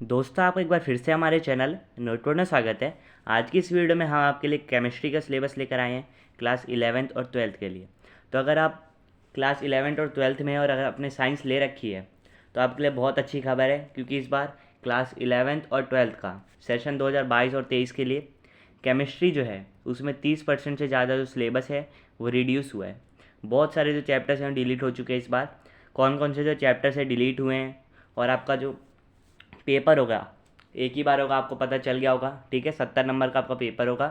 दोस्तों, आपका एक बार फिर से हमारे चैनल नोटबोर्ड में स्वागत है। आज की इस वीडियो में हम आपके लिए केमिस्ट्री का सिलेबस लेकर आए हैं क्लास 11th और 12th के लिए। तो अगर आप क्लास 11th और 12th में हैं और अगर आपने साइंस ले रखी है तो आपके लिए बहुत अच्छी खबर है, क्योंकि इस बार क्लास 11th और 12th का सेशन 2022 और 23 के लिए केमिस्ट्री जो है उसमें 30% से ज़्यादा जो सिलेबस है वो रिड्यूस हुआ है। बहुत सारे जो चैप्टर्स हैं डिलीट हो चुके हैं इस बार। कौन कौन से जो चैप्टर्स हैं डिलीट हुए हैं और आपका जो पेपर होगा एक ही बार होगा, आपको पता चल गया होगा। ठीक है, 70 नंबर का आपका पेपर होगा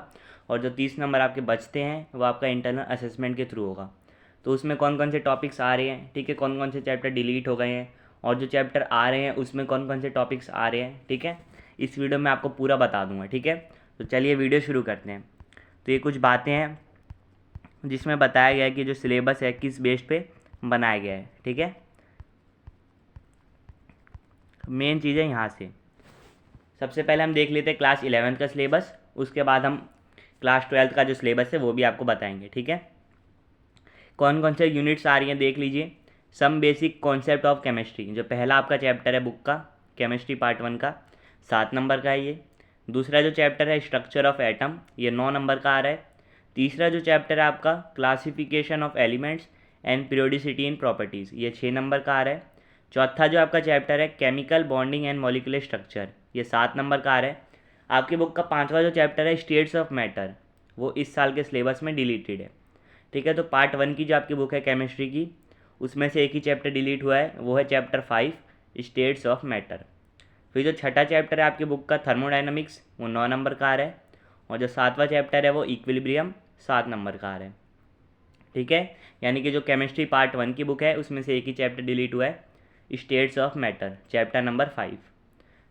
और जो 30 नंबर आपके बचते हैं वो आपका इंटरनल असेसमेंट के थ्रू होगा। तो उसमें कौन कौन से टॉपिक्स आ रहे हैं, ठीक है, कौन कौन से चैप्टर डिलीट हो गए हैं और जो चैप्टर आ रहे हैं उसमें कौन कौन से टॉपिक्स आ रहे हैं, ठीक है, इस वीडियो में आपको पूरा बता दूंगा। ठीक है, तो चलिए वीडियो शुरू करते हैं। तो ये कुछ बातें हैं जिसमें बताया गया है कि जो सिलेबस है किस बेस पे बनाया गया है। ठीक है, मेन चीज़ है यहाँ से। सबसे पहले हम देख लेते हैं क्लास 11th का सिलेबस, उसके बाद हम क्लास 12th का जो सिलेबस है वो भी आपको बताएंगे। ठीक है, कौन कौन से यूनिट्स आ रही हैं देख लीजिए। Some basic concept of chemistry, जो पहला आपका चैप्टर है बुक का केमिस्ट्री पार्ट 1 का, 7 नंबर का है ये। दूसरा जो चैप्टर है स्ट्रक्चर ऑफ एटम, ये 9 नंबर का आ रहा है। तीसरा जो चैप्टर है आपका classification of elements and periodicity in properties, ये 6 नंबर का आ रहा है। चौथा जो आपका चैप्टर है chemical bonding and molecular structure, ये 7 नंबर का आ रहा है। आपकी बुक का 5वां जो चैप्टर है स्टेट्स ऑफ मैटर, वो इस साल के सिलेबस में डिलीटेड है। ठीक है, तो पार्ट 1 की जो आपकी बुक है केमिस्ट्री की, उसमें से एक ही चैप्टर डिलीट हुआ है, वो है चैप्टर 5 स्टेट्स ऑफ मैटर। फिर जो छठा चैप्टर है आपकी बुक का थर्मोडाइनमिक्स, वो 9 नंबर का आ रहा है। और जो 7वां चैप्टर है वो इक्विलिब्रियम, 7 नंबर का आ रहा है। ठीक है, यानी कि जो केमिस्ट्री पार्ट 1 की बुक है उसमें से एक ही चैप्टर डिलीट हुआ है, states of matter, chapter number 5।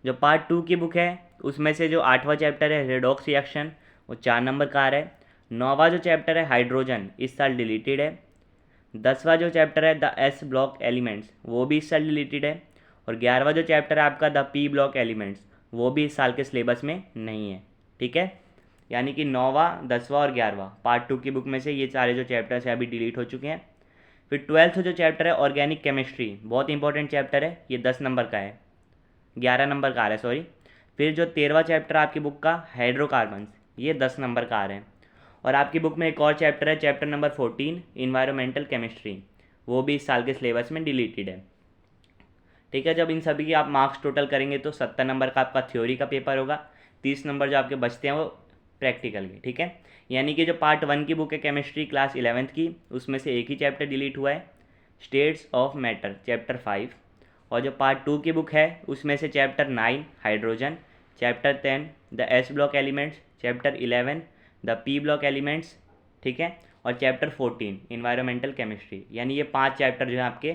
जो पार्ट 2 की बुक है उसमें से जो 8वां चैप्टर है रेडॉक्स रिएक्शन, वो 4 नंबर का आ रहा है। 9वां जो चैप्टर है हाइड्रोजन, इस साल डिलीटेड है। 10वां जो चैप्टर है द एस ब्लॉक एलिमेंट्स, वो भी इस साल डिलीटेड है। और 11वां जो चैप्टर है आपका द पी ब्लॉक एलिमेंट्स, वो भी इस साल के सिलेबस में नहीं है। ठीक है, यानी कि 9वां 10वां और 11वां पार्ट 2 की बुक में से ये सारे जो चैप्टर्स हैं अभी डिलीट हो चुके हैं। फिर 12th जो चैप्टर है ऑर्गेनिक केमिस्ट्री, बहुत इंपॉर्टेंट चैप्टर है, ये 10 नंबर का है, 11 नंबर का आ रहा है सॉरी। फिर जो 13वां चैप्टर आपकी बुक का हाइड्रोकार्बन्स, ये 10 नंबर का आ रहे हैं। और आपकी बुक में एक और चैप्टर है चैप्टर नंबर 14 इन्वायरमेंटल केमिस्ट्री, वो भी इस साल के सिलेबस में डिलीटेड है। ठीक है, जब इन सभी की आप मार्क्स टोटल करेंगे तो 70 नंबर का आपका थ्योरी का पेपर होगा, 30 नंबर जो आपके बचते हैं वो प्रैक्टिकल के। ठीक है, यानी कि जो पार्ट 1 की बुक है केमिस्ट्री क्लास 11th की, उसमें से एक ही चैप्टर डिलीट हुआ है, स्टेट्स ऑफ मैटर, चैप्टर 5। और जो पार्ट 2 की बुक है उसमें से chapter 9 hydrogen, chapter 10 the S block elements, chapter 11 the P block elements, ठीक है, और चैप्टर 14 इन्वायरमेंटल केमिस्ट्री। यानी ये 5 चैप्टर जो है आपके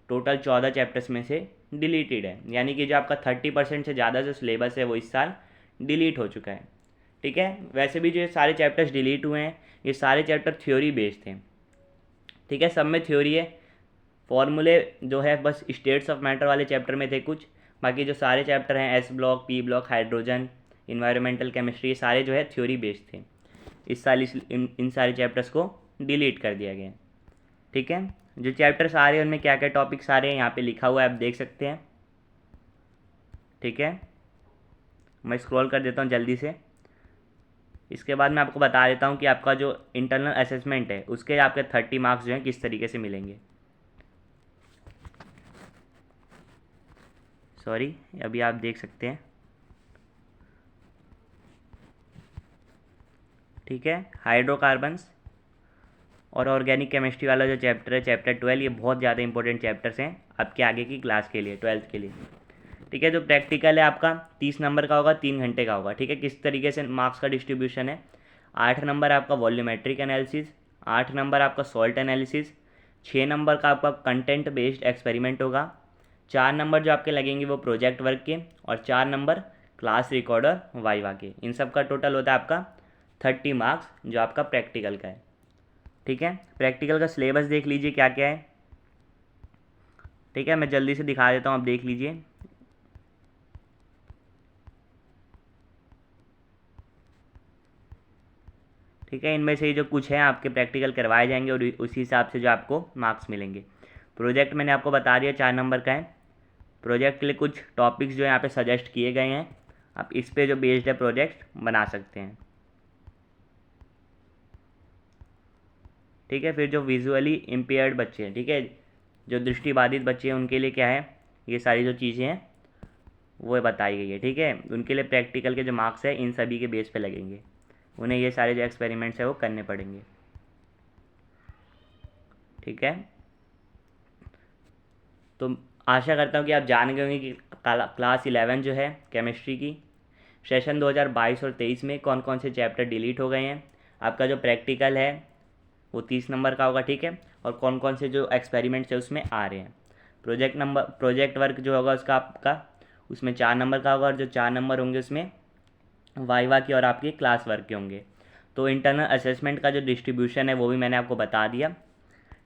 टोटल 14 चैप्टर्स में से डिलीटेड है। यानी कि जो आपका 30% से ज़्यादा जो सिलेबस है वो इस साल डिलीट हो चुका है। ठीक है, वैसे भी जो ये सारे चैप्टर्स डिलीट हुए हैं ये सारे चैप्टर थ्योरी बेस्ड थे। ठीक है, सब में थ्योरी है, फॉर्मूले जो है बस स्टेट्स ऑफ मैटर वाले चैप्टर में थे कुछ, बाकी जो सारे चैप्टर हैं S block, P block, hydrogen, environmental chemistry, सारे जो है थ्योरी बेस्ड थे। इस साल इन सारे चैप्टर्स को डिलीट कर दिया गया। ठीक है, जो चैप्टर्स आ रहे हैं उनमें क्या क्या टॉपिक्स आ रहे हैं यहाँ पे लिखा हुआ है, आप देख सकते हैं। ठीक है, मैं स्क्रॉल कर देता हूँ जल्दी से। इसके बाद मैं आपको बता देता हूँ कि आपका जो इंटरनल असेसमेंट है उसके आपके 30 मार्क्स जो हैं किस तरीके से मिलेंगे। सॉरी, अभी आप देख सकते हैं। ठीक है, हाइड्रोकार्बन्स और ऑर्गेनिक केमिस्ट्री वाला जो चैप्टर है चैप्टर 12, ये बहुत ज़्यादा इंपॉर्टेंट चैप्टर्स हैं आपके आगे की क्लास के लिए, 12th के लिए। ठीक है, जो प्रैक्टिकल है आपका 30 नंबर का होगा, 3 घंटे का होगा। ठीक है, किस तरीके से मार्क्स का डिस्ट्रीब्यूशन है, 8 नंबर आपका वॉल्यूमेट्रिक एनालिसिस, 8 नंबर आपका सॉल्ट एनालिसिस, 6 नंबर का आपका कंटेंट बेस्ड एक्सपेरिमेंट होगा, 4 नंबर जो आपके लगेंगे वो प्रोजेक्ट वर्क के, और 4 नंबर क्लास रिकॉर्डर वाइवा के। इन सब का टोटल होता है आपका 30 मार्क्स जो आपका प्रैक्टिकल का है। ठीक है, प्रैक्टिकल का सिलेबस देख लीजिए क्या क्या है। ठीक है, मैं जल्दी से दिखा देता हूँ, आप देख लीजिए। ठीक है, इनमें से जो कुछ है आपके प्रैक्टिकल करवाए जाएंगे और उसी हिसाब से जो आपको मार्क्स मिलेंगे। प्रोजेक्ट मैंने आपको बता दिया 4 नंबर का है, प्रोजेक्ट के लिए कुछ टॉपिक्स जो यहाँ पे सजेस्ट किए गए हैं, आप इस पे जो बेस्ड है प्रोजेक्ट बना सकते हैं। ठीक है, फिर जो विजुअली इम्पेयर्ड बच्चे हैं, ठीक है, जो दृष्टिबाधित बच्चे हैं, उनके लिए क्या है, ये सारी जो चीज़ें हैं वो बताई गई है। ठीक है, उनके लिए प्रैक्टिकल के जो मार्क्स है इन सभी के बेस पे लगेंगे, उन्हें ये सारे जो एक्सपेरिमेंट्स है वो करने पड़ेंगे। ठीक है, तो आशा करता हूँ कि आप जान गए होंगे कि क्लास 11 जो है केमिस्ट्री की सेशन 2022 और 23 में कौन कौन से चैप्टर डिलीट हो गए हैं। आपका जो प्रैक्टिकल है वो 30 नंबर का होगा। ठीक है, और कौन कौन से जो एक्सपेरिमेंट्स है उसमें आ रहे हैं। प्रोजेक्ट वर्क जो होगा उसका आपका उसमें 4 नंबर का होगा, और जो 4 नंबर होंगे उसमें वाइवा की और आपकी क्लास वर्क के होंगे। तो इंटरनल असेसमेंट का जो डिस्ट्रीब्यूशन है वो भी मैंने आपको बता दिया।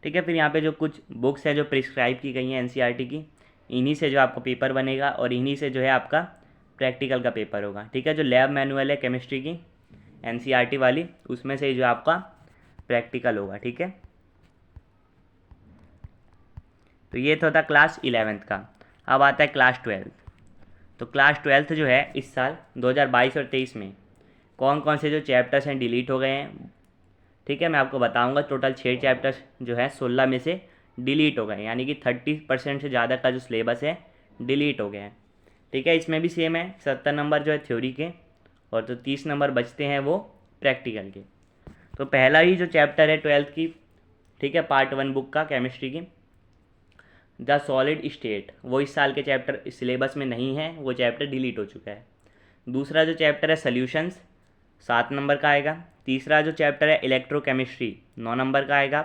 ठीक है, फिर यहाँ पे जो कुछ बुक्स हैं जो प्रिस्क्राइब की गई हैं एनसीईआरटी की, इन्हीं से जो आपका पेपर बनेगा और इन्हीं से जो है आपका प्रैक्टिकल का पेपर होगा। ठीक है, जो लैब मैनुअल है केमिस्ट्री की एनसीईआरटी वाली, उसमें से जो आपका प्रैक्टिकल होगा। ठीक है, तो ये तो था क्लास 11th का। अब आता है क्लास 12th। तो क्लास 12th जो है इस साल 2022 और 23 में कौन कौन से जो चैप्टर्स हैं डिलीट हो गए हैं। ठीक है, मैं आपको बताऊंगा। टोटल 6 चैप्टर्स जो है 16 में से डिलीट हो गए, यानी कि 30% से ज़्यादा का जो सिलेबस है डिलीट हो गया है। ठीक है, इसमें भी सेम है, 70 नंबर जो है थ्योरी के और जो 30 नंबर बचते हैं वो प्रैक्टिकल के। तो पहला ही जो चैप्टर है 12th की, ठीक है, पार्ट 1 बुक का केमिस्ट्री की, द सॉलिड स्टेट, वो इस साल के चैप्टर सिलेबस में नहीं है, वो चैप्टर डिलीट हो चुका है। दूसरा जो चैप्टर है सॉल्यूशंस, 7 नंबर का आएगा। तीसरा जो चैप्टर है इलेक्ट्रोकेमिस्ट्री, 9 नंबर का आएगा।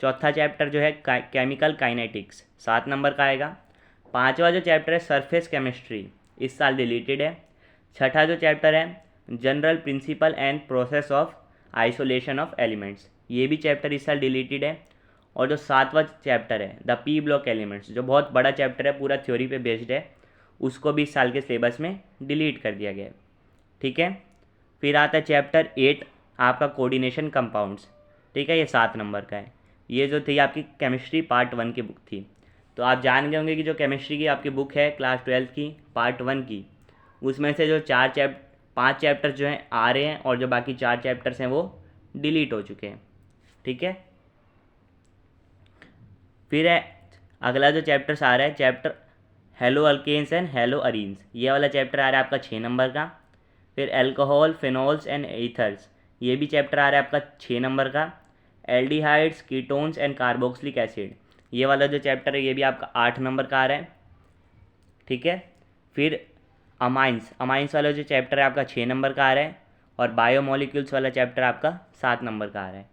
चौथा चैप्टर जो है केमिकल काइनेटिक्स, 7 नंबर का आएगा। पांचवा जो चैप्टर है सरफेस केमिस्ट्री, इस साल डिलीटेड है। छठा जो चैप्टर है general principle and process of isolation of elements, ये भी चैप्टर इस साल डिलीटेड है। और जो 7वां चैप्टर है द पी ब्लॉक एलिमेंट्स, जो बहुत बड़ा चैप्टर है, पूरा थ्योरी पे बेस्ड है, उसको भी इस साल के सिलेबस में डिलीट कर दिया गया है। ठीक है, फिर आता है चैप्टर 8 आपका कोऑर्डिनेशन कंपाउंड्स। ठीक है, ये 7 नंबर का है। ये जो थी आपकी केमिस्ट्री पार्ट 1 की बुक थी। तो आप जान गए होंगे कि जो केमिस्ट्री की आपकी बुक है क्लास 12th की पार्ट 1 की, उसमें से जो 5 चैप्टर जो हैं आ रहे हैं और जो बाकी 4 चैप्टर्स हैं वो डिलीट हो चुके हैं। ठीक है, फिर है अगला जो चैप्टर्स आ रहा है chapter haloalkanes and haloarenes, ये वाला चैप्टर आ रहा है आपका 6 नंबर का। फिर एल्कोहल फिनॉल्स एंड ईथर्स, ये भी चैप्टर आ रहा है आपका 6 नंबर का। Aldehydes ketones and carboxylic acid, ये वाला जो चैप्टर है ये भी आपका 8 नंबर का आ रहा है। ठीक है, फिर अमाइंस वाला जो चैप्टर है आपका 6 नंबर का आ रहा है। और बायोमोलिक्यूल्स वाला चैप्टर आपका 7 नंबर का आ रहा है।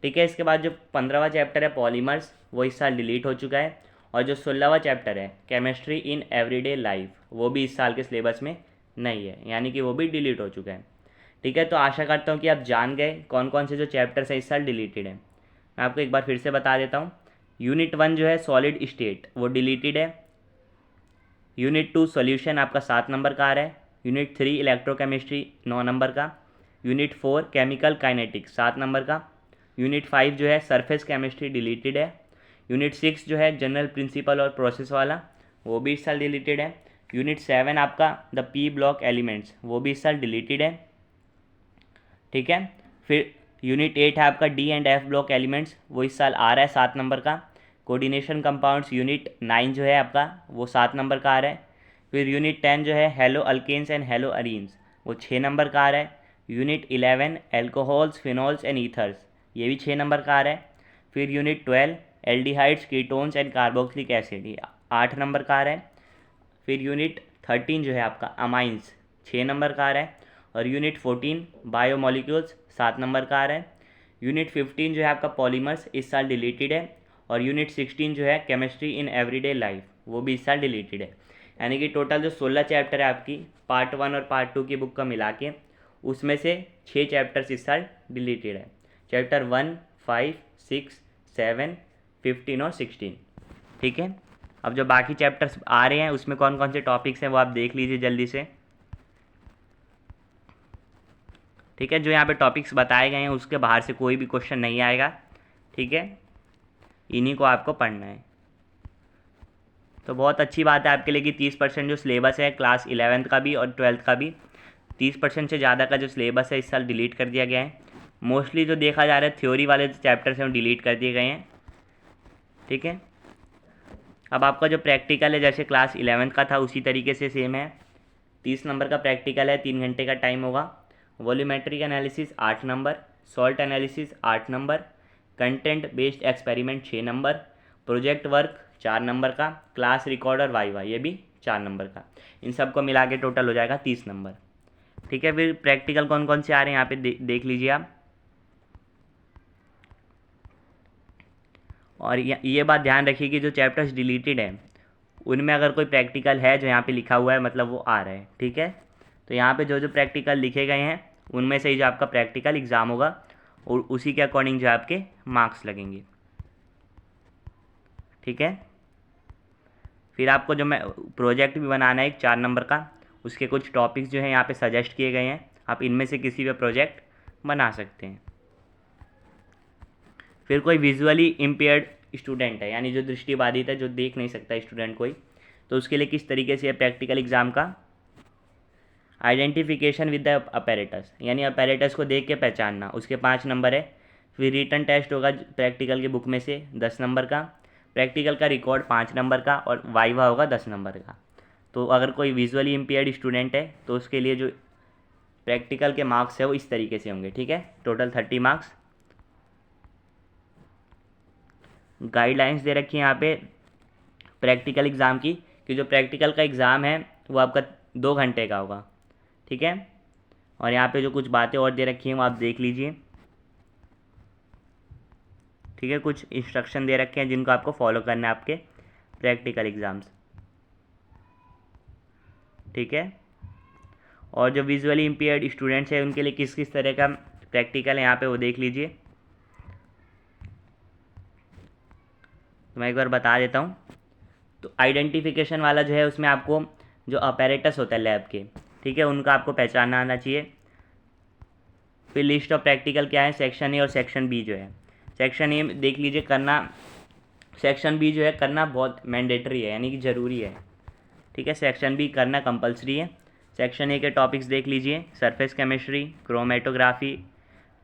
ठीक है, इसके बाद जो 15वां चैप्टर है पॉलीमर्स, वो इस साल डिलीट हो चुका है। और जो 16वां चैप्टर है केमिस्ट्री इन एवरीडे लाइफ, वो भी इस साल के सिलेबस में नहीं है, यानी कि वो भी डिलीट हो चुका है। ठीक है, तो आशा करता हूँ कि आप जान गए कौन कौन से जो चैप्टर्स हैं इस साल डिलीटेड हैं। मैं आपको एक बार फिर से बता देता हूँ। यूनिट 1 जो है सॉलिड स्टेट, वो डिलीटेड है। यूनिट 2 सॉल्यूशन आपका 7 नंबर का आ रहा है। यूनिट 3 इलेक्ट्रोकेमिस्ट्री 9 नंबर का। यूनिट 4 केमिकल काइनेटिक्स 7 नंबर का। यूनिट 5 जो है सरफेस केमिस्ट्री डिलीटेड है। यूनिट 6 जो है जनरल प्रिंसिपल और प्रोसेस वाला, वो भी इस साल डिलीटेड है। यूनिट 7 आपका द पी ब्लॉक एलिमेंट्स, वो भी इस साल डिलीटेड है। ठीक है, फिर यूनिट 8 है आपका D and F block elements, वो इस साल आ रहा है 7 नंबर का। कोऑर्डिनेशन कंपाउंड्स यूनिट 9 जो है आपका वो 7 नंबर का आ रहा है। फिर यूनिट 10 जो है haloalkanes and haloarenes, वो 6 नंबर का आ रहा है। Unit 11 alcohols phenols and ethers, ये भी 6 नंबर का आ रहा है। फिर unit 12 aldehydes ketones and carboxylic acid, ये 8 नंबर का आ रहा है। फिर यूनिट 13 जो है आपका अमाइंस 6 नंबर का आ रहा है। और यूनिट 14 बायोमोलिक्यूल्स 7 नंबर का आ रहा है। यूनिट 15 जो है आपका पॉलीमर्स इस साल डिलीटेड है। और यूनिट 16 जो है केमिस्ट्री इन एवरीडे लाइफ, वो भी इस साल डिलीटेड है। यानी कि टोटल जो 16 चैप्टर है आपकी पार्ट 1 और पार्ट 2 की बुक का मिला के, उसमें से 6 चैप्टर्स इस साल डिलीटेड है। चैप्टर 1, 5, 6, 7, 15 और 16। ठीक है, अब जो बाकी चैप्टर्स आ रहे हैं उसमें कौन कौन से टॉपिक्स हैं वो आप देख लीजिए जल्दी से। ठीक है, जो यहाँ पे टॉपिक्स बताए गए हैं उसके बाहर से कोई भी क्वेश्चन नहीं आएगा। ठीक है, इन्हीं को आपको पढ़ना है। तो बहुत अच्छी बात है आपके लिए कि 30% जो सिलेबस है क्लास 11th का भी और 12th का भी 30% से ज़्यादा का जो सिलेबस है इस साल डिलीट कर दिया गया है। मोस्टली जो देखा जा रहा है थ्योरी वाले जो चैप्टर्स हैं वो डिलीट कर दिए गए हैं। ठीक है, अब आपका जो प्रैक्टिकल है जैसे क्लास 11th का था उसी तरीके से सेम है। 30 नंबर का प्रैक्टिकल है, 3 घंटे का टाइम होगा। Volumetric analysis 8 number, salt analysis 8 number, content based experiment 6 number, project work 4 number का, क्लास रिकॉर्ड और वाइवा ये भी 4 नंबर का। इन सब को मिला के टोटल हो जाएगा 30 नंबर। ठीक है, फिर प्रैक्टिकल कौन कौन से आ रहे हैं यहाँ पे देख लीजिए आप। और ये बात ध्यान रखिए कि जो चैप्टर्स डिलीटेड हैं उनमें अगर कोई प्रैक्टिकल है जो यहाँ पे लिखा हुआ है मतलब वो आ रहा है। ठीक है, तो यहाँ पे जो जो प्रैक्टिकल लिखे गए हैं उनमें से ही जो आपका प्रैक्टिकल एग्ज़ाम होगा और उसी के अकॉर्डिंग जो आपके मार्क्स लगेंगे। ठीक है, फिर आपको जो मैं प्रोजेक्ट भी बनाना है एक 4 नंबर का, उसके कुछ टॉपिक्स जो हैं यहाँ पे सजेस्ट किए गए हैं, आप इनमें से किसी भी प्रोजेक्ट बना सकते हैं। फिर कोई विजुअली इम्पेयर्ड स्टूडेंट है यानी जो दृष्टिबाधित है, जो देख नहीं सकता स्टूडेंट कोई, तो उसके लिए किस तरीके से प्रैक्टिकल एग्ज़ाम का आइडेंटिफिकेशन विद द अपैरेटस, यानी अपैरेटस को देख के पहचानना, उसके 5 नंबर है। फिर रिटन टेस्ट होगा प्रैक्टिकल के बुक में से 10 नंबर का, प्रैक्टिकल का रिकॉर्ड 5 नंबर का और वाइवा होगा 10 नंबर का। तो अगर कोई विजुअली इम्पेयर्ड स्टूडेंट है तो उसके लिए जो प्रैक्टिकल के मार्क्स है वो इस तरीके से होंगे। ठीक है, टोटल 30 मार्क्स। गाइडलाइंस दे रखी है यहाँ पे प्रैक्टिकल एग्ज़ाम की कि जो प्रैक्टिकल का एग्ज़ाम है वो आपका 2 घंटे का होगा। ठीक है, और यहाँ पे जो कुछ बातें और दे रखी हैं वो आप देख लीजिए। ठीक है, कुछ इंस्ट्रक्शन दे रखे हैं जिनको आपको फॉलो करना है आपके प्रैक्टिकल एग्ज़ाम्स। ठीक है, और जो विजुअली इम्पेयर्ड स्टूडेंट्स हैं उनके लिए किस किस तरह का प्रैक्टिकल है यहाँ पे वो देख लीजिए। तो मैं एक बार बता देता हूँ। तो आइडेंटिफिकेशन वाला जो है उसमें आपको जो अपैरेटस होता है लैब के, ठीक है, उनका आपको पहचानना आना चाहिए। फिर लिस्ट ऑफ प्रैक्टिकल क्या है, सेक्शन ए और सेक्शन बी जो है। सेक्शन ए देख लीजिए करना, सेक्शन बी जो है करना बहुत मैंडेटरी है यानी कि ज़रूरी है। ठीक है, सेक्शन बी करना कंपलसरी है। सेक्शन ए के टॉपिक्स देख लीजिए, surface chemistry, chromatography,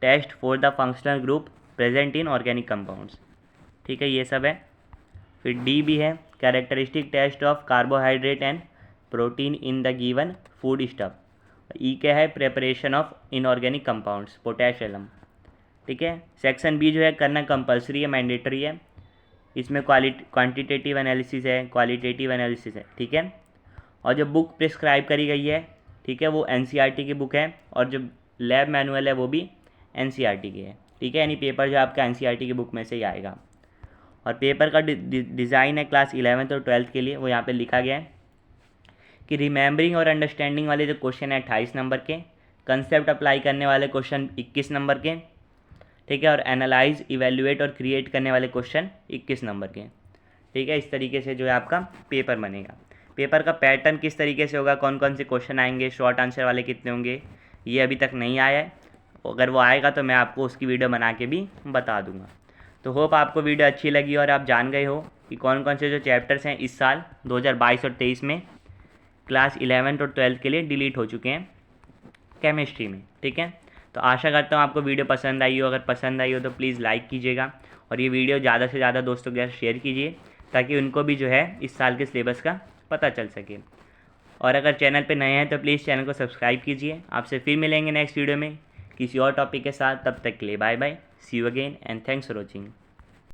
test for the functional group present in organic compounds. ठीक है, ये सब है। फिर डी भी है, characteristic test of carbohydrate and protein in the given food stuff. E क्या है, preparation of inorganic compounds, potash alum. ठीक है, सेक्शन बी जो है करना कंपलसरी है, मैंडेटरी है। इसमें क्वांटिटेटिव एनालिसिस है, क्वालिटेटिव एनालिसिस है। ठीक है, और जो बुक प्रिस्क्राइब करी गई है, ठीक है, वो एनसीईआरटी की बुक है और जो लैब मैनुअल है वो भी एनसीईआरटी की है। ठीक है, यानी पेपर जो आपका एनसीईआरटी की बुक में से ही आएगा। और पेपर का डिज़ाइन है क्लास 11th और 12th के लिए, वो यहाँ पे लिखा गया है कि रिमेंबरिंग और अंडरस्टैंडिंग वाले जो क्वेश्चन है 28 नंबर के, कंसेप्ट अप्लाई करने वाले क्वेश्चन 21 नंबर के। ठीक है, और एनालाइज, इवेल्युएट और क्रिएट करने वाले क्वेश्चन 21 नंबर के। ठीक है, इस तरीके से जो है आपका पेपर बनेगा। पेपर का पैटर्न किस तरीके से होगा, कौन कौन से क्वेश्चन आएंगे, शॉर्ट आंसर वाले कितने होंगे, ये अभी तक नहीं आया है। अगर वो आएगा तो मैं आपको उसकी वीडियो बना के भी बता दूंगा। तो होप आपको वीडियो अच्छी लगी और आप जान गए हो कि कौन कौन से जो चैप्टर्स हैं इस साल 2022 और 23 में क्लास 11th और 12th के लिए डिलीट हो चुके हैं केमिस्ट्री में। ठीक है, तो आशा करता हूँ आपको वीडियो पसंद आई हो। अगर पसंद आई हो तो प्लीज़ लाइक कीजिएगा और ये वीडियो ज़्यादा से ज़्यादा दोस्तों के साथ शेयर कीजिए ताकि उनको भी जो है इस साल के सिलेबस का पता चल सके। और अगर चैनल पे नए हैं तो प्लीज़ चैनल को सब्सक्राइब कीजिए। आपसे फिर मिलेंगे नेक्स्ट वीडियो में किसी और टॉपिक के साथ। तब तक के लिए bye bye, see you again and thanks for watching.